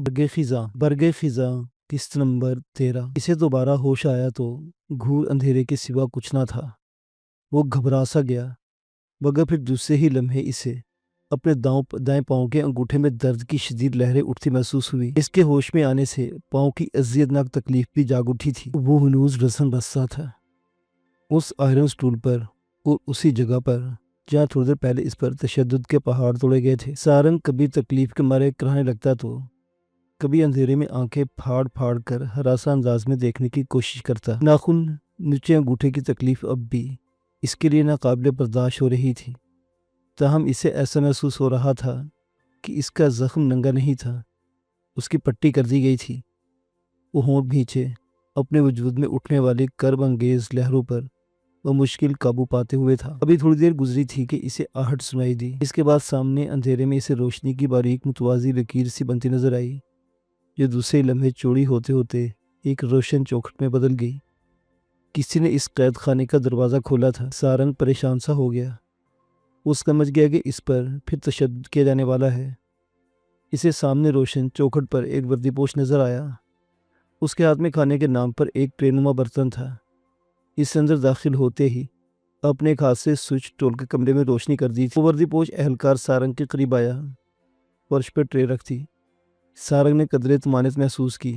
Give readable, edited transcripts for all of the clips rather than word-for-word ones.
बरगे खिज़ां किस्त नंबर 13। इसे दोबारा होश आया तो घूर अंधेरे के सिवा कुछ ना था। वो घबरा सा गया, मगर फिर दूसरे ही लम्हे इसे अपने दाएं पाँव के अंगूठे में दर्द की शदीद लहरें उठती महसूस हुई। इसके होश में आने से पाँव की अज़ियतनाक तकलीफ भी जाग उठी थी। वो हनूज रसन रस्सा था उस आयरन स्टूल पर और उसी जगह पर जहाँ थोड़ी देर पहले इस पर तशद्दुद के पहाड़ तोड़े गए थे। सारंग कभी तकलीफ के मारे कराने लगता तो कभी अंधेरे में आंखें फाड़ फाड़ कर हरासा अंदाज में देखने की कोशिश करता। नाखून नीचे अंगूठे की तकलीफ अब भी इसके लिए नाकाबिले बर्दाश्त हो रही थी। ताहम इसे ऐसा महसूस हो रहा था कि इसका जख्म नंगा नहीं था, उसकी पट्टी कर दी गई थी। वो होंठ नीचे अपने वजूद में उठने वाली कर्ब अंगेज लहरों पर वो मुश्किल काबू पाते हुए था। अभी थोड़ी देर गुजरी थी कि इसे आहट सुनाई दी। इसके बाद सामने अंधेरे में इसे रोशनी की बारीक मुतवाज़ी लकीर सी बनती नजर आई, जो दूसरे लम्हे चौड़ी होते होते एक रोशन चौखट में बदल गई। किसी ने इस कैद खाने का दरवाज़ा खोला था। सारंग परेशान सा हो गया। वो समझ गया कि इस पर फिर तशद्दुद किया जाने वाला है। इसे सामने रोशन चौखट पर एक वर्दीपोश नजर आया। उसके हाथ में खाने के नाम पर एक ट्रेनुमा बर्तन था। इससे अंदर दाखिल होते ही अपने एक हाथ से स्विच टोल के कमरे में रोशनी कर दी थी। वो वर्दीपोश एहलकार सारंग के करीब आया। फर्श पर ट्रे रख थी। सारंग ने कदरे तुमानियत महसूस की।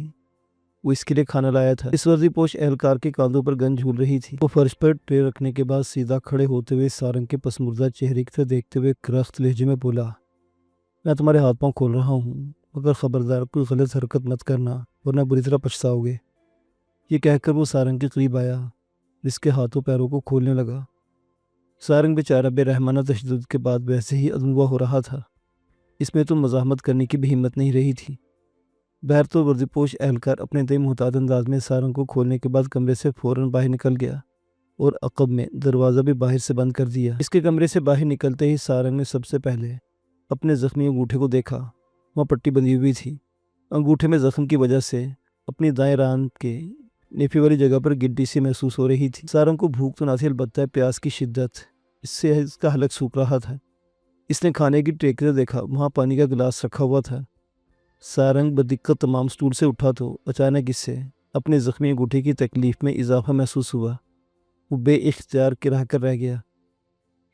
वो इसके लिए खाना लाया था। इस वर्दीपोश एहलकार के कांधों पर गन झूल रही थी। वो फर्श पर ट्रे रखने के बाद सीधा खड़े होते हुए सारंग के पसमुर्दा चेहरे की तरफ देखते हुए करख्त लहजे में बोला, मैं तुम्हारे हाथ पांव खोल रहा हूँ, मगर खबरदार कोई गलत हरकत मत करना वरना बुरी तरह पछताओगे। ये कहकर वो सारंग के करीब आया, जिसके हाथों पैरों को खोलने लगा। सारंग बेचारा बेरहमाना तशद्दुद के बाद वैसे ही अदमुआ हो रहा था। इसमें तो मज़ाहमत करने की भी हिम्मत नहीं रही थी। बहर तो वर्दीपोश एहलकार अपने तय मुहताद अंदाज में सारंग को खोलने के बाद कमरे से फ़ौरन बाहर निकल गया और अक़ब में दरवाज़ा भी बाहर से बंद कर दिया। इसके कमरे से बाहर निकलते ही सारंग ने सबसे पहले अपने ज़ख्मी अंगूठे को देखा। वहाँ पट्टी बंधी हुई थी। अंगूठे में ज़ख्म की वजह से अपनी दाएं रान के नेफी वाली जगह पर गिड्डी सी महसूस हो रही थी। सारंग को भूख तो ना थी, अलबत्ता प्यास की शिद्दत इससे इसका हलक सूख रहा था। इसने खाने की ट्रे से देखा, वहाँ पानी का गिलास रखा हुआ था। सारंग बदिक्कत तमाम स्टूल से उठा तो अचानक इससे अपने ज़ख्मी अंगूठे की तकलीफ़ में इजाफा महसूस हुआ। वो बेइख्तियार किराह कर रह गया।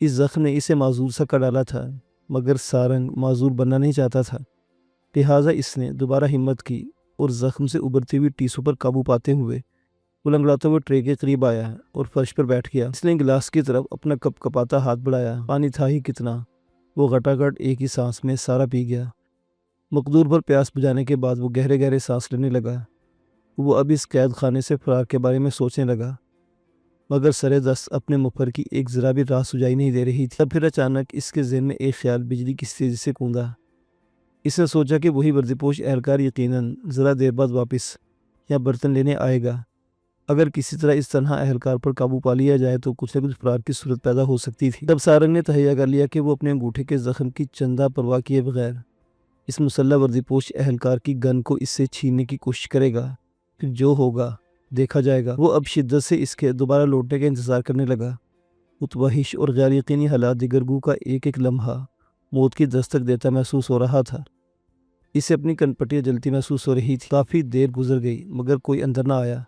इस ज़ख्म ने इसे माजूर सा कर डाला था, मगर सारंग माजूर बनना नहीं चाहता था। लिहाजा इसने दोबारा हिम्मत की और ज़ख्म से उभरती हुई टीसों पर काबू पाते हुए वो लंगड़ाते हुए ट्रे के करीब आया और फर्श पर बैठ गया। इसने गिलास की तरफ अपना कप कपाता हाथ बढ़ाया। पानी था ही कितना, वो घटाघट एक ही सांस में सारा पी गया। मकदूर पर प्यास बुझाने के बाद वो गहरे गहरे सांस लेने लगा। वो अब इस कैद खाने से फरार के बारे में सोचने लगा, मगर सरे दस्त अपने मुफर की एक ज़रा भी राह सुझाई नहीं दे रही थी। तब फिर अचानक इसके ज़हन में एक ख्याल बिजली की तेज़ी से कूदा। इसने सोचा कि वही वर्दीपोश एहलकार यकीनन ज़रा देर बाद वापस यहाँ बर्तन लेने आएगा। अगर किसी तरह इस तनहा एहलकार पर काबू पा लिया जाए तो कुछ न कुछ फरार की सूरत पैदा हो सकती थी। तब सारंग ने तहैया कर लिया कि वो अपने अंगूठे के ज़ख्म की चंदा परवाह किए बगैर इस मुसल्ला वर्दीपोश एहलकार की गन को इससे छीनने की कोशिश करेगा। फिर जो होगा देखा जाएगा। वो अब शिद्दत से इसके दोबारा लौटने का इंतज़ार करने लगा। मुतवहिश और गैर यकीनी हालात दिगरगू का एक एक लम्हा मौत की दस्तक देता महसूस हो रहा था। इसे अपनी कनपटियाँ जलती महसूस हो रही थी। काफ़ी देर गुजर गई मगर कोई अंदर ना आया।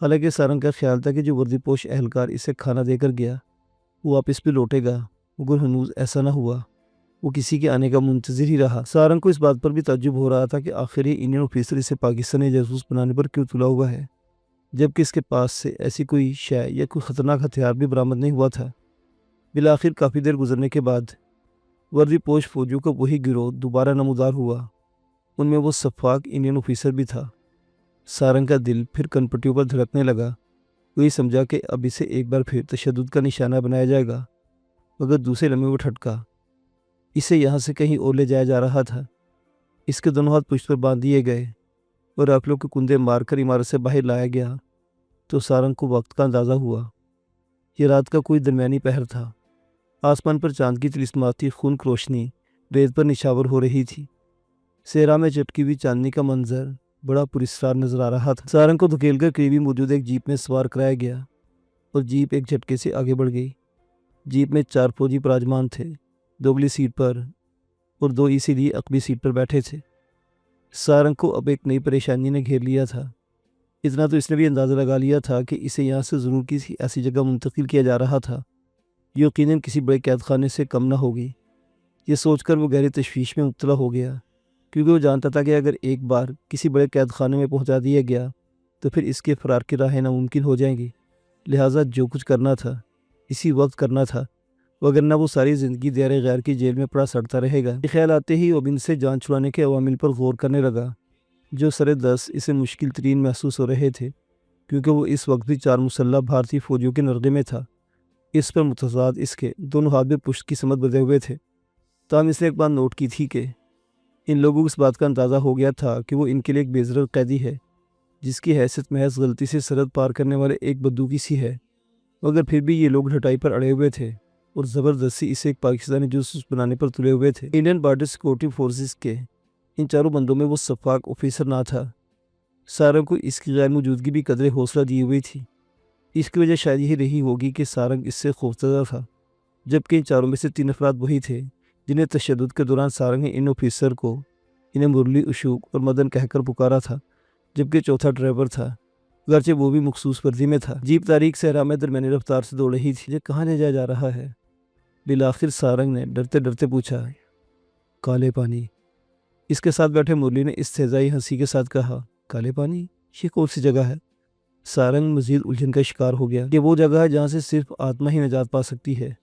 हालांकि सारंग का ख्याल था कि जो वर्दीपोश एहलकार इसे खाना देकर गया वो वापस भी लौटेगा, मगर हनूज ऐसा ना हुआ। वो किसी के आने का मुंतज़िर ही रहा। सारंग को इस बात पर भी ताज्जुब हो रहा था कि आखिर ये इंडियन ऑफिसर इसे पाकिस्तानी जासूस बनाने पर क्यों तुला हुआ है, जबकि इसके पास से ऐसी कोई शय या कोई ख़तरनाक हथियार भी बरामद नहीं हुआ था। बिलाखिर काफ़ी देर गुजरने के बाद वर्दीपोश फौजियों का वही गिरोह दोबारा नमूदार हुआ। उनमें वो सफाक इंडियन ऑफिसर भी था। सारंग का दिल फिर कनपटियों पर धड़कने लगा। वो ये समझा कि अब इसे एक बार फिर तशद्दुद का निशाना बनाया जाएगा, मगर दूसरे लम्हे वो ठटका। इसे यहाँ से कहीं और ले जाया जा रहा था। इसके दोनों हाथ पुश्त पर बांध दिए गए और राफलों के कुंदे मारकर इमारत से बाहर लाया गया तो सारंग को वक्त का अंदाज़ा हुआ। ये रात का कोई दरमियानी पहर था। आसमान पर चांद की तिलिस्माती खून रोशनी रेत पर निछावर हो रही थी। सेहरा में चटकी हुई चांदनी का मंजर बड़ा पुरस्कार नजर आ रहा था। सारंग को धकेलकर करीबी मौजूद एक जीप में सवार कराया गया और जीप एक झटके से आगे बढ़ गई। जीप में 4 फौजी पराजमान थे। दोगली सीट पर और 2 इसीलिए अकबी सीट पर बैठे थे। सारंग को अब एक नई परेशानी ने घेर लिया था। इतना तो इसने भी अंदाज़ा लगा लिया था कि इसे यहाँ से ज़रूर किसी ऐसी जगह मुंतकिल किया जा रहा था जो यकीनन किसी बड़े कैद खाने से कम ना होगी। ये सोचकर वो गहरी तशवीश में मुब्तला हो गया, क्योंकि वो जानता था कि अगर एक बार किसी बड़े कैद खाने में पहुँचा दिया गया तो फिर इसके फ़रार की राहें नामुमकिन हो जाएंगी। लिहाजा जो कुछ करना था इसी वक्त करना था, वगरना वो सारी ज़िंदगी दायरे गैर की जेल में पड़ा सड़ता रहेगा। ये ख्याल आते ही वो इनसे जान छुड़ाने के अवामिल पर गौर करने लगा जो सरे दस इसे मुश्किल तरीन महसूस हो रहे थे, क्योंकि वो इस वक्त भी 4 मुसल्लह भारतीय फ़ौजियों के नरगे में था। इस पर मुतज़ाद इसके दोनों हाथ में पुष्ट की समत बंधे हुए थे। ताहम इसने एक बात नोट की थी कि इन लोगों को इस बात का अंदाज़ा हो गया था कि वो इनके लिए एक बेज़रर कैदी है, जिसकी हैसियत महज गलती से सरहद पार करने वाले एक बंदूकी सी है। मगर फिर भी ये लोग ढटाई पर अड़े हुए थे और ज़बरदस्ती इसे एक पाकिस्तानी जासूस बनाने पर तुले हुए थे। इंडियन बॉर्डर सिक्योरिटी फोर्सेस के इन चारों बंदों में वो शफाक ऑफिसर ना था। सारंग को इसकी गैर मौजूदगी भी कदरे हौसला दी हुई थी। इसकी वजह शायद यही रही होगी कि सारंग इससे खौफजदा था, जबकि इन चारों में से 3 अफराद वही थे जिन्हें तशद्दुद के दौरान सारंग ने इन ऑफिसर को इन्हें मुरली, अशोक और मदन कहकर पुकारा था, जबकि चौथा ड्राइवर था, अगरचे वो भी मखसूस वर्दी में था। जीप तारीख सहरा में दरमियानी रफ्तार से दौड़ रही थी। ये कहाँ ले जाया जा रहा है? बिलाखिर सारंग ने डरते डरते पूछा। काले पानी। इसके साथ बैठे मुरली ने इस्तेज़ाई हंसी के साथ कहा, काले पानी? ये कौन सी जगह है? सारंग मजीद उलझन का शिकार हो गया। ये वो जगह है जहाँ से सिर्फ आत्मा ही निजात पा सकती है।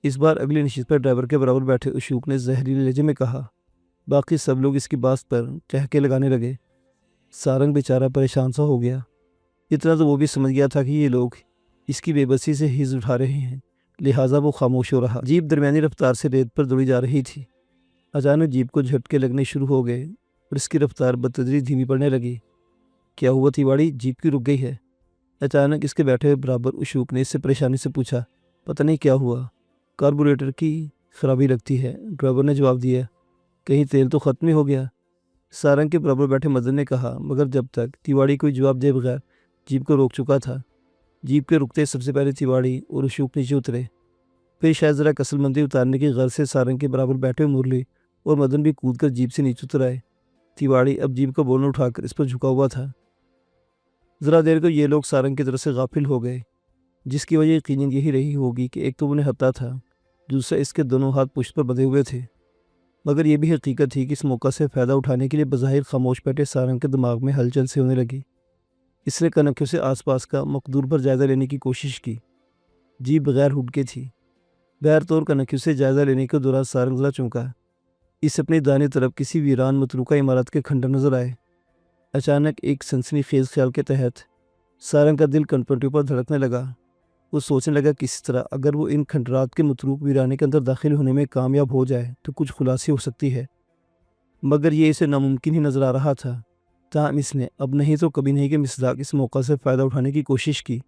इस बार अगली नशिस्त पर ड्राइवर के बराबर बैठे अशोक ने जहरीले लहजे में कहा। बाकी सब लोग इसकी बात पर ठहके लगाने लगे। सारंग बेचारा परेशान सा हो गया। इतना तो वो भी समझ गया था कि ये लोग इसकी बेबसी से हिज़ उठा रहे हैं, लिहाजा वो खामोश हो रहा। जीप दरमियानी रफ्तार से रेत पर दौड़ी जा रही थी। अचानक जीप को झटके लगने शुरू हो गए और इसकी रफ्तार बतदरीज धीमी पड़ने लगी। क्या हुआ तिवाड़ी, जीप की रुक गई है? अचानक इसके बैठे हुए बराबर अशोक ने इससे परेशानी से पूछा। पता नहीं क्या हुआ, कार्बोरेटर की खराबी लगती है, ड्राइवर ने जवाब दिया। कहीं तेल तो ख़त्म ही हो गया? सारंग के बराबर बैठे मदन ने कहा, मगर जब तक तिवाड़ी कोई जवाब दे बगैर जीप को रोक चुका था। जीप के रुकते सबसे पहले तिवाड़ी और अशोक नीचे उतरे। फिर शायद ज़रा कसलमंदी उतारने की गर्ज से सारंग के बराबर बैठे हुए मुरली और मदन भी कूदकर जीप से नीचे उतर आए। तिवाड़ी अब जीप का बोनट उठाकर इस पर झुका हुआ था। ज़रा देर को ये लोग सारंग की तरफ से गाफिल हो गए, जिसकी वजह यकीनन यही रही होगी कि एक तो उन्हें हत्या था, दूसरा इसके दोनों हाथ पुष्ट पर बंधे हुए थे। मगर यह भी हकीकत थी कि इस मौका से फ़ायदा उठाने के लिए बज़ाहिर खामोश बैठे सारंग के दिमाग में हलचल से होने लगी। इसने कनखियों से आसपास का मकदूर पर जायज़ा लेने की कोशिश की। जीप बगैर हुडके थी। बहर तौर कनखियों से जायज़ा लेने के दौरान सारंग ज़रा चौंका। इस अपनी दानी तरफ किसी वीरान मतरूका इमारत के खंडर नजर आए। अचानक एक सनसनीखेज ख्याल के तहत सारंग का दिल कनपटियों पर धड़कने लगा। वो सोचने लगा किस तरह अगर वो इन खंडरात के मतरूक वीराने के अंदर दाखिल होने में कामयाब हो जाए तो कुछ खुलासी हो सकती है, मगर ये इसे नामुमकिन ही नज़र आ रहा था। ताहम इसने अब नहीं तो कभी नहीं के मिसदाक इस मौका से फ़ायदा उठाने की कोशिश की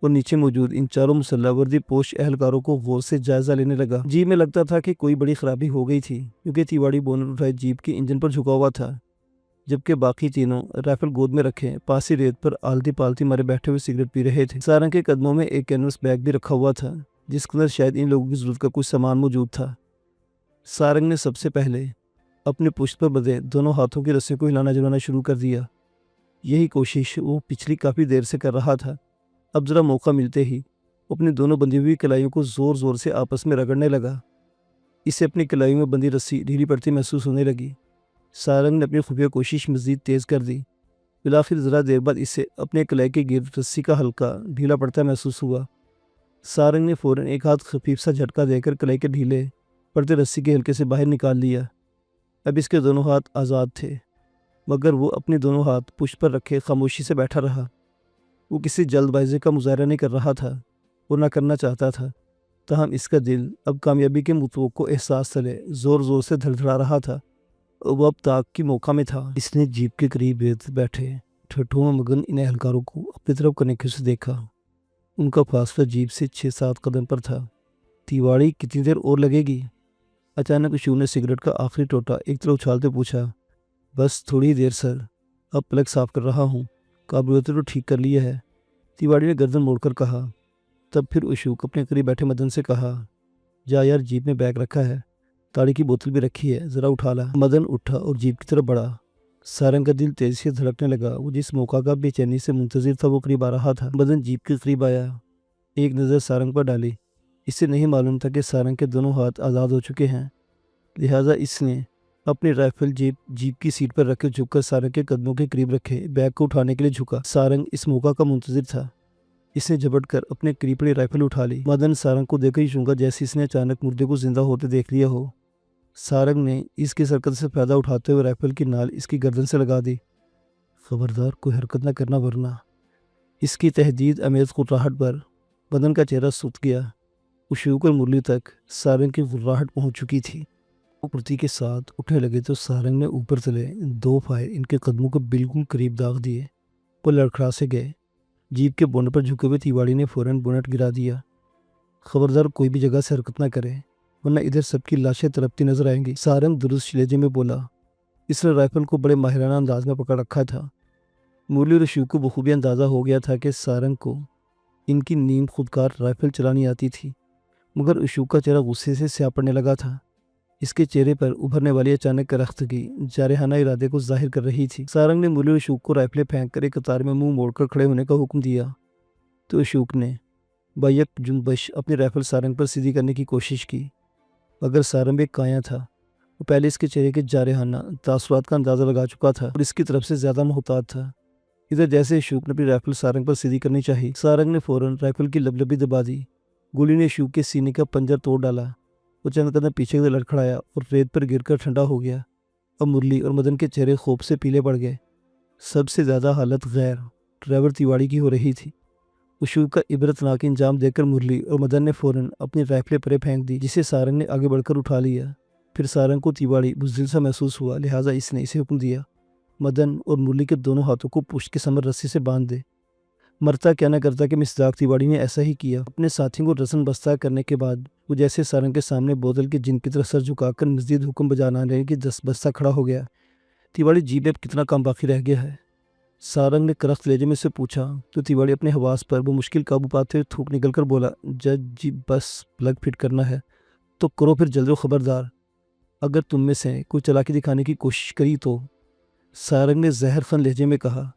और नीचे मौजूद इन चारों मुसल्लह वर्दी पोश एहलकारों को गौर से जायज़ा लेने लगा। जीप में लगता था कि कोई बड़ी खराबी हो गई थी, क्योंकि तिवाड़ी बोनट उठाए जीप के इंजन पर झुका हुआ था, जबकि बाकी तीनों राइफल गोद में रखे पासी रेत पर आलती पालती मारे बैठे हुए सिगरेट पी रहे थे। सारंग के कदमों में एक कैनवस बैग भी रखा हुआ था, जिसके अंदर शायद इन लोगों की ज़रूरत का कुछ सामान मौजूद था। सारंग ने सबसे पहले अपने पुष्ट पर बंधे दोनों हाथों की रस्सियों को हिलाना जुलाना शुरू कर दिया। यही कोशिश वो पिछली काफ़ी देर से कर रहा था। अब ज़रा मौका मिलते ही अपनी दोनों बंधी हुई कलाइयों को ज़ोर ज़ोर से आपस में रगड़ने लगा। इसे अपनी कलाइयों में बंधी रस्सी ढीली पड़ती महसूस होने लगी। सारंग ने अपनी खुफिया कोशिश मज़ीद तेज़ कर दी। बिलाखिर ज़रा देर बाद इसे अपने कलाई के गिर्द रस्सी का हल्का ढीला पड़ता महसूस हुआ। सारंग ने फ़ौरन एक हाथ खफीफ सा झटका देकर कलाई के ढीले पड़ते रस्सी के हल्के से बाहर निकाल लिया। अब इसके दोनों हाथ आज़ाद थे, मगर वो अपने दोनों हाथ पुष्ट पर रखे खामोशी से बैठा रहा। वो किसी जल्दबाजी का मुजाहरा नहीं कर रहा था और ना करना चाहता था। ताहम इसका दिल अब कामयाबी के मुतवक्को एहसास तले ज़ोर ज़ोर से धड़धड़ा रहा था। वो अब ताक की मौका में था। इसने जीप के करीब बैठे ठट्ठों में मगन इन एहलकारों को अपनी तरफ कनेक्शन से देखा। उनका फासला जीप से 6-7 कदम पर था। तिवाड़ी, कितनी देर और लगेगी? अचानक अशोक ने सिगरेट का आखिरी टोटा एक तरफ उछालते पूछा। बस थोड़ी देर सर, अब प्लग साफ कर रहा हूँ, कार्बोरेटर तो ठीक कर लिया है, तिवाड़ी ने गर्दन मोड़कर कहा। तब फिर अशोक अपने करीब बैठे मदन से कहा, जा यार, जीप में बैग रखा है, ताड़ी की बोतल भी रखी है, ज़रा उठा ला। मदन उठा और जीप की तरफ बढ़ा। सारंग का दिल तेजी से धड़कने लगा। वो जिस मौका का बेचैनी से मुंतजिर था वो करीब आ रहा था। मदन जीप के करीब आया, एक नज़र सारंग पर डाली। इसे नहीं मालूम था कि सारंग के दोनों हाथ आज़ाद हो चुके हैं, लिहाजा इसने अपनी राइफल जीप की सीट पर रखे झुककर सारंग के कदमों के करीब रखे। बैग को उठाने के लिए झुका। सारंग इस मौका का मुंतजिर था। इसने झपट कर अपने करीब पड़ी राइफल उठा ली। मदन सारंग को देखकर ही चूंका जैसे इसने अचानक मुर्दे को जिंदा होते देख लिया हो। सारंग ने इसकी हरकत से फायदा उठाते हुए राइफल की नाल इसकी गर्दन से लगा दी। खबरदार कोई हरकत न करना वरना। इसकी तहदीद अमेज कुर्राहट पर मदन का चेहरा सूख गया। उशूक और मुरली तक सारंग की गुर्राहट पहुंच चुकी थी। वो कुर्ती के साथ उठने लगे तो सारंग ने ऊपर तले 2 फायर इनके कदमों को बिल्कुल करीब दाग दिए। वो लड़खड़ा से गए। जीप के बोनट पर झुके हुए तिवाड़ी ने फौरन बोनट गिरा दिया। खबरदार कोई भी जगह से हरकत ना करे वरना इधर सबकी लाशें तड़पती नजर आएंगी। सारंग दुरुस्त लहजे में बोला। इसने राइफल को बड़े माहिराना अंदाज में पकड़ रखा था। मुरली और अशोक को बखूबी अंदाज़ा हो गया था कि सारंग को इनकी नीम खुदकार राइफल चलानी आती थी, मगर अशोक का चेहरा गुस्से से स्याह पड़ने लगा था। इसके चेहरे पर उभरने वाली अचानक करख्तगी जारहाना इरादे को जाहिर कर रही थी। सारंग ने मुरली और अशोक को राइफलें फेंक कर एक कतार में मुंह मोड़कर खड़े होने का हुक्म दिया तो अशोक ने बायक जुम्बश अपनी राइफल सारंग पर सीधी करने की कोशिश की, मगर सारंग एक काया था। वो पहले इसके चेहरे के जारहाना तासुरात का अंदाज़ा लगा चुका था और इसकी तरफ से ज़्यादा मोहतात था। इधर जैसे अशोक ने अपनी राइफल सारंग पर सीधी करनी चाहिए, सारंग ने फौरन राइफल की लबलबी दबा दी। गोली ने अशोक के सीने का पंजर तोड़ डाला। वो चंद कदम पीछे से लड़खड़ाया और रेत पर गिरकर ठंडा हो गया। अब मुरली और मदन के चेहरे खौफ से पीले पड़ गए। सबसे ज़्यादा हालत गैर ड्राइवर तिवाड़ी की हो रही थी। अशोक का इबरतनाक इंजाम देखकर मुरली और मदन ने फौरन अपनी राइफलें परे फेंक दी, जिसे सारंग ने आगे बढ़कर उठा लिया। फिर सारंग को तिवाड़ी बुज़दिल सा महसूस हुआ, लिहाजा इसने इसे हुक्म दिया, मदन और मुरली के दोनों हाथों को पुष्ट के समर रस्सी से बांध दे। मरता क्या न करता कि मिसदाक तिवाड़ी ने ऐसा ही किया। अपने साथियों को रसन बस्ता करने के बाद वो जैसे सारंग के सामने बोतल के जिन की तरफ सर झुकाकर मज़ीद हुक्म बजाना लेने की दस बस्ता खड़ा हो गया। तिवाड़ी जी में अब कितना काम बाकी रह गया है? सारंग ने करख्त लहजे में से पूछा तो तिवाड़ी अपने हवास पर वो मुश्किल काबू पाते हुए थूक निकल कर बोला, जज जी बस प्लग फिट करना है तो करो, फिर जल्दी। खबरदार अगर तुम में से कोई चालाकी दिखाने की कोशिश करी तो, सारंग ने जहर खन लहजे में कहा।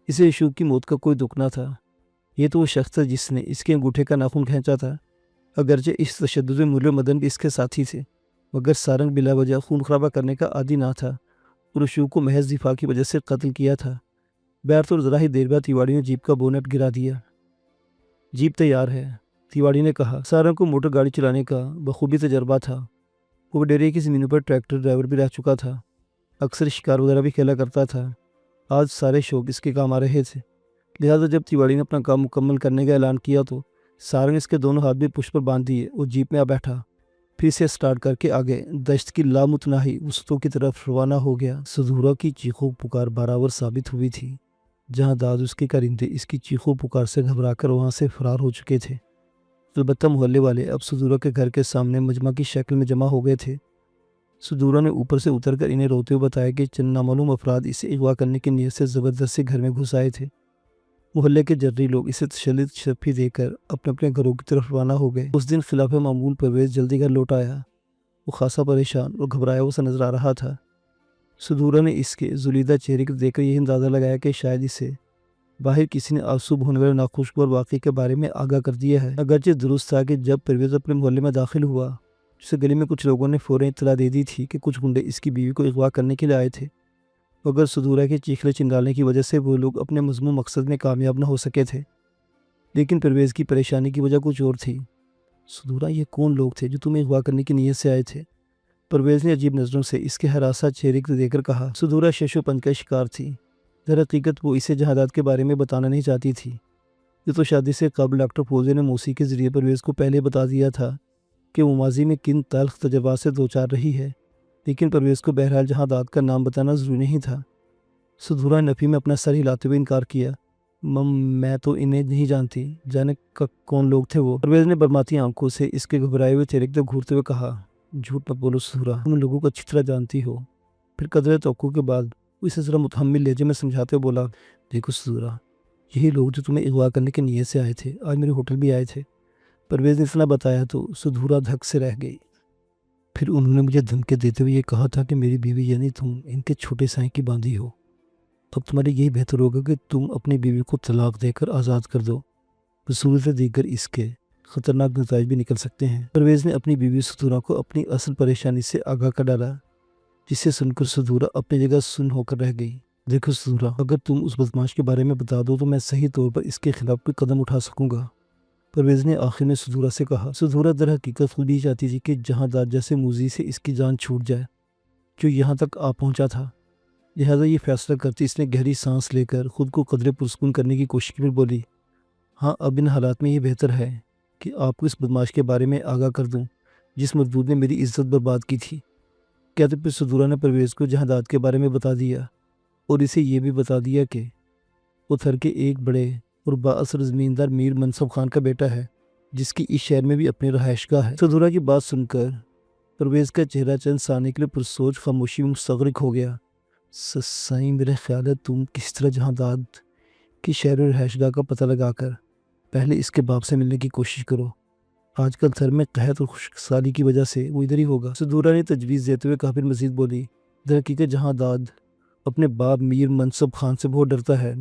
इसे अशोक की मौत का कोई दुख ना था। ये तो वो शख्स था जिसने इसके अंगूठे का नाखून खींचा था। अगरचे इस तशद्दुद में मुरली मदन भी इसके साथी थे, मगर सारंग बिला वजह खून खराबा करने का आदी ना था और अशोक को महज दिफा की वजह से कत्ल किया था। बैर तो ज़रा ही देर बाद तिवाड़ी ने जीप का बोनट गिरा दिया। जीप तैयार है, तिवाड़ी ने कहा। सारंग को मोटर गाड़ी चलाने का बखूबी तजर्बा था। वो वडेरिया की ज़मीनों पर ट्रैक्टर ड्राइवर भी रह चुका था, अक्सर शिकार वगैरह भी खेला करता था। आज सारे शौक इसके काम आ रहे थे, लिहाजा जब तिवाड़ी ने अपना काम मुकम्मल करने का ऐलान किया तो सारंग इसके दोनों हाथ भी पुष्प पर बांध दिए और जीप में आ बैठा। फिर से स्टार्ट करके आगे दश्त की लामुतनाही वसतों की तरफ रवाना हो गया। सधूरा की चीखों पुकार बराबर साबित हुई थी। जहाँ दाद उसके कारिंदे इसकी चीखों पुकार से घबराकर वहाँ से फरार हो चुके थे। अलबत्ता मोहल्ले वाले अब सधूरा के घर के सामने मजमा की शक्ल में जमा हो गए थे। सधूरा ने ऊपर से उतरकर इन्हें रोते हुए बताया कि चंद नामालूम अफराद इसे अगवा करने की नीयत से ज़बरदस्ती घर में घुस आए थे। मोहल्ले के जर्री लोग इसे तशल्लुद शफ़ी देकर अपने अपने घरों की तरफ रवाना हो गए। उस दिन खिलाफ मामूल परवेज़ जल्दी घर लौट आया। वो खासा परेशान और घबराया हुआ सा नजर आ रहा था। सधूरा ने इसके जुलीदा चेहरे को देखकर यही अंदाज़ा लगाया कि शायद इसे बाहर किसी ने आसूब होने वाले नाखुशगवार वाक़े के बारे में आगाह कर दिया है। अगरचे दुरुस्त था कि जब परवेज़ अपने मोहल्ले में दाखिल हुआ, जिसे गली में कुछ लोगों ने फ़ौरन इत्तला दे दी थी कि कुछ गुंडे इसकी बीवी को अगवा करने के लिए आए थे, मगर सधूरा के चीखने चिल्लाने की वजह से वो लोग अपने मज़मूम मकसद में कामयाब न हो सके थे। लेकिन परवेज़ की परेशानी की वजह कुछ और थी। सधूरा, ये कौन लोग थे जो तुम्हें अगवा करने की नीयत से आए थे? परवेज़ ने अजीब नज़रों से इसके हरासा चेहरे को देखकर कहा। सधूरा शशोपंज का शिकार थी। दर हकीकत वो इसे जहादात के बारे में बताना नहीं चाहती थी। ये तो शादी से कबल डॉक्टर फौजे ने मौसी के ज़रिए परवेज़ को पहले बता दिया था कि वो माजी में किन तल्ख तजर्बात से दो चार रही है, लेकिन परवेज़ को बहरहाल जहादात का नाम बताना ज़रूरी नहीं था। सधूरा ने नफ़ी में अपना सर हिलाते हुए इनकार किया। मैं तो इन्हें नहीं जानती, जाने कौन लोग थे वो? परवेज़ ने बरमाती आंखों से इसके घबराए हुए चेहरे को घूरते हुए कहा। झूठ मत बोलो सधूरा, तुम लोगों को अच्छी तरह जानती हो। फिर कदर तवक्को के बाद इसे ज़रा मुतहम्मिल लहजे में समझाते हुए बोला, देखो सधूरा, यही लोग जो तुम्हें अगवा करने की नीयत से आए थे, आज मेरे होटल भी आए थे। परवेज़ ने इतना बताया तो सधूरा धक से रह गई। پھر انہوں نے مجھے دھمکی دیتے ہوئے یہ کہا تھا کہ میری بیوی یعنی تم ان کے چھوٹے سائیں کی باندھی ہو، اب تمہارے یہی بہتر ہوگا کہ تم اپنی بیوی کو طلاق دے کر آزاد کر دو، بصورت دیگر اس کے خطرناک نتائج بھی نکل سکتے ہیں۔ پرویز نے اپنی بیوی ستورہ کو اپنی اصل پریشانی سے آگاہ کر ڈالا، جسے سن کر ستورہ اپنی جگہ سن ہو کر رہ گئی۔ دیکھو ستورہ، اگر تم اس بدماش کے بارے میں بتا دو تو میں صحیح طور پر اس کے خلاف کوئی قدم اٹھا سکوں گا، پرویز نے آخر میں ستورہ سے کہا۔ ستورہ در حقیقت خود بھی چاہتی تھی کہ جہاں دار جیسے موذی سے اس کی جان چھوٹ جائے جو یہاں تک آ پہنچا تھا، لہذا یہ فیصلہ کرتی اس نے گہری سانس لے کر خود کو قدرے پرسکون کرنے کی کوشش کی، پھر بولی، ہاں اب ان حالات میں یہ بہتر ہے کہ آپ کو اس بدماش کے بارے میں آگاہ کر دوں جس مردود نے میری عزت برباد کی تھی۔ کہتے پھر ستورہ نے پرویز کو جہادات کے بارے میں بتا دیا اور اسے یہ بھی بتا دیا کہ وہ تھر کے ایک بڑے اور بااثر زمیندار میر منصب خان کا بیٹا ہے جس کی اس شہر میں بھی اپنی رہائش گاہ ہے۔ ستورہ کی بات سن کر پرویز کا چہرہ چند ثانیے کے لیے پرسوچ خاموشی میں مستغرق ہو گیا۔ سائیں، میرا خیال ہے تم کس طرح جہادات کی شہر و رہائش گاہ کا پتہ لگا کر پہلے اس کے باپ سے ملنے کی کوشش کرو، آج کل تھر میں قحط اور خشک سالی کی وجہ سے وہ ادھر ہی ہوگا۔ ستورہ نے تجویز دیتے ہوئے کہا، پھر مزید بولی، در حقیقت جہادات اپنے باپ میر منصب خان سے بہت ڈرتا ہے،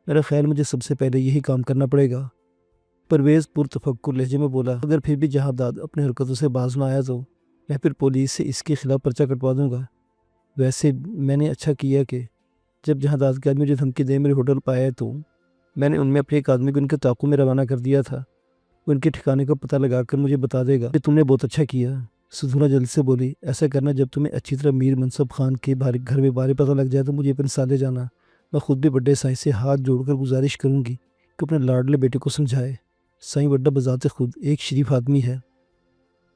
میرا خیال مجھے سب سے پہلے یہی کام کرنا پڑے گا۔ پرویز پرتفکر لہجے میں بولا، اگر پھر بھی جہادات اپنے حرکتوں سے باز نہ آیا تو میں پھر پولیس سے اس کے خلاف پرچہ کٹوا دوں گا۔ ویسے میں نے اچھا کیا کہ جب جہادات کے آدمی مجھے دھمکی دے میرے ہوٹل پایا تو میں نے ان میں اپنے ایک آدمی کو ان کے تعاقب میں روانہ کر دیا تھا، وہ ان کے ٹھکانے کا پتہ لگا کر مجھے بتا دے گا کہ تم نے بہت اچھا کیا۔ ستورہ جلد سے بولی، ایسا کرنا جب تمہیں اچھی طرح میر منصب خان کے گھر میں بارے پتہ لگ جائے تو مجھے اپنے ساتھ لے جانا، میں خود بھی بڑے سائیں سے ہاتھ جوڑ کر گزارش کروں گی کہ اپنے لاڈلے بیٹے کو سمجھائے۔ سائیں بڑا بذات خود ایک شریف آدمی ہے،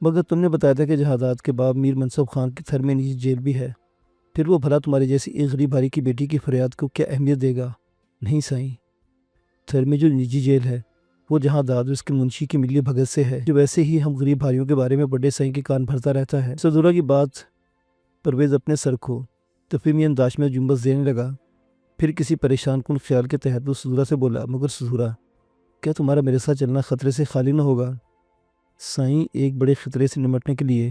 مگر تم نے بتایا تھا کہ جہادات کے باپ میر منصب خان کے تھر میں نجی جیل بھی ہے، پھر وہ بھلا تمہاری جیسی ایک غریب بھاری کی بیٹی کی فریاد کو کیا اہمیت دے گا؟ نہیں سائیں، تھر میں جو نجی جیل ہے وہ جہادات اور اس کے منشی کی ملی بھگت سے ہے، جو ویسے ہی ہم غریب بھائیوں کے بارے میں بڑے سائیں کے کان بھرتا رہتا ہے۔ ستورہ کی بات پرویز اپنے سر کو تفہیمی انداز میں جنبش دینے لگا، پھر کسی پریشان کن خیال کے تحت وہ ستورہ سے بولا، مگر ستورہ، کیا تمہارا میرے ساتھ چلنا خطرے سے خالی نہ ہوگا؟ سائیں، ایک بڑے خطرے سے نمٹنے کے لیے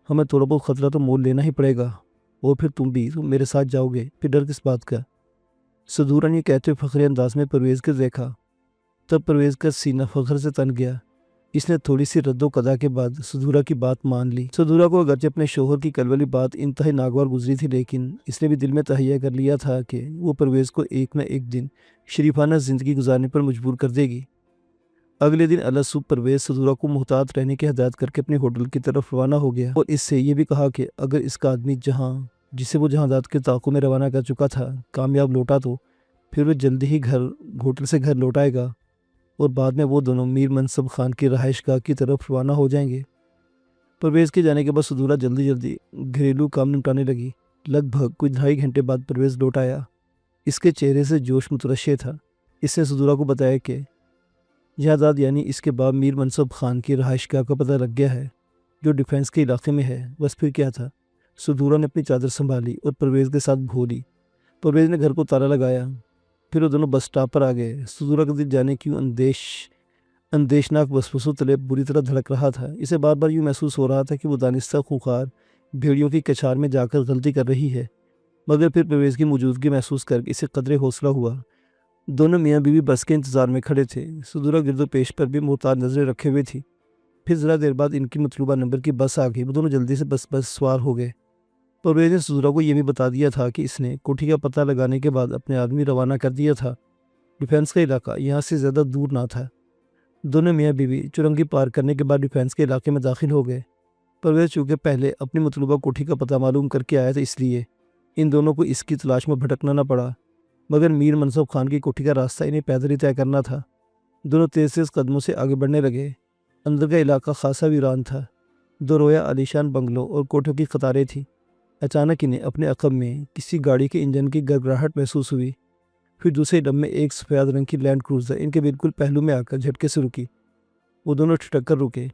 ہمیں تھوڑا بہت خطرہ تو مول لینا ہی پڑے گا، اور پھر تم میرے ساتھ جاؤ گے، پھر ڈر کس بات کا؟ ستورہ نے کہتے ہوئے فخری انداز میں پرویز کو دیکھا، تب پرویز کا سینہ فخر سے تن گیا۔ اس نے تھوڑی سی رد و قدا کے بعد ستورہ کی بات مان لی۔ ستورہ کو اگرچہ اپنے شوہر کی کل والی بات انتہائی ناگوار گزری تھی، لیکن اس نے بھی دل میں تہیہ کر لیا تھا کہ وہ پرویز کو ایک نہ ایک دن شریفانہ زندگی گزارنے پر مجبور کر دے گی۔ اگلے دن اعلیٰ صبح پرویز ستورہ کو محتاط رہنے کی ہدایت کر کے اپنے ہوٹل کی طرف روانہ ہو گیا، اور اس سے یہ بھی کہا کہ اگر اس کا آدمی جسے وہ جہادات کے تعاقب میں روانہ کر چکا تھا کامیاب لوٹا تو پھر وہ جلدی ہی ہوٹل سے گھر لوٹ آئے گا، اور بعد میں وہ دونوں میر منصب خان کی رہائش گاہ کی طرف روانہ ہو جائیں گے۔ پرویز کے جانے کے بعد ستورہ جلدی گھریلو کام نمٹانے لگی۔ لگ بھگ کوئی 2.5 گھنٹے بعد پرویز لوٹ آیا، اس کے چہرے سے جوش مترشح تھا۔ اس نے ستورہ کو بتایا کہ جہادات یعنی اس کے باپ میر منصب خان کی رہائش گاہ کا پتہ لگ گیا ہے جو ڈیفینس کے علاقے میں ہے۔ بس پھر کیا تھا؟ ستورہ نے اپنی چادر سنبھالی اور پرویز کے ساتھ بھولی۔ پرویز نے گھر کو تالا لگایا، پھر وہ دونوں بس سٹاپ پر آ گئے۔ ستورہ کا دل جانے کیوں اندیشناک وسوسوں تلے بری طرح دھڑک رہا تھا۔ اسے بار بار یوں محسوس ہو رہا تھا کہ وہ دانستہ خوخار بھیڑیوں کی کچھار میں جا کر غلطی کر رہی ہے، مگر پھر پرویز کی موجودگی محسوس کر کے اسے قدرے حوصلہ ہوا۔ دونوں میاں بیوی بس کے انتظار میں کھڑے تھے، ستورہ گرد و پیش پر بھی محتاط نظریں رکھے ہوئے تھی۔ پھر ذرا دیر بعد ان کی مطلوبہ نمبر کی بس آ گئی، وہ دونوں جلدی سے بس سوار ہو گئے۔ پرویز نے ستورہ کو یہ بھی بتا دیا تھا کہ اس نے کوٹھی کا پتہ لگانے کے بعد اپنے آدمی روانہ کر دیا تھا۔ ڈیفینس کا علاقہ یہاں سے زیادہ دور نہ تھا۔ دونوں میاں بیوی چرنگی پار کرنے کے بعد ڈیفینس کے علاقے میں داخل ہو گئے۔ پرویز چونکہ پہلے اپنی مطلوبہ کوٹھی کا پتہ معلوم کر کے آیا تھا، اس لیے ان دونوں کو اس کی تلاش میں بھٹکنا نہ پڑا، مگر میر منصب خان کی کوٹھی کا راستہ انہیں پیدل ہی طے کرنا تھا۔ دونوں تیز قدموں سے آگے بڑھنے لگے۔ اندر کا علاقہ خاصا ویران تھا، 2 رویا عالیشان بنگلوں اور کوٹھوں کی قطاریں تھیں۔ اچانک انہیں اپنے عقب میں کسی گاڑی کے انجن کی گڑگڑاہٹ محسوس ہوئی، پھر دوسرے ڈب میں ایک سفید رنگ کی لینڈ کروزر ان کے بالکل پہلو میں آ کر جھٹکے سے رکی۔ وہ دونوں ٹھٹک کر رکے،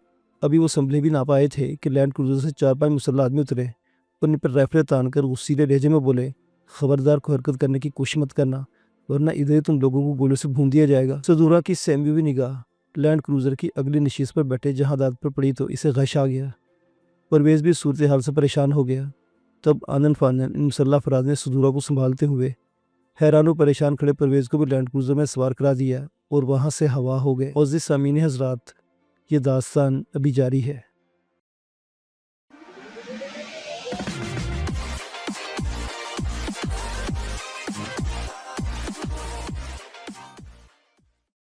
ابھی وہ سنبھل بھی نہ پائے تھے کہ لینڈ کروزر سے 4-5 مسلح آدمی اترے اور ان پر رائفلیں تان کر غصیلے لہجے میں بولے، خبردار کو حرکت کرنے کی کوشش مت کرنا ورنہ ادھر ہی تم لوگوں کو گولوں سے بھون دیا جائے گا۔ ستورہ کی سہمی ہوئی نگاہ لینڈ کروزر کی اگلی نشست پر بیٹھے جہادات پر پڑی تو اسے غش آ گیا۔ پرویز بھی صورتحال سے پریشان ہو گیا۔ تب آنن فانن ان مسلح افراد نے صدورہ کو سنبھالتے ہوئے حیران و پریشان کھڑے پرویز کو بھی لینڈ کروزر میں سوار کرا دیا اور وہاں سے ہوا ہو گئے۔ عزیز سامعین حضرات، یہ داستان ابھی جاری ہے۔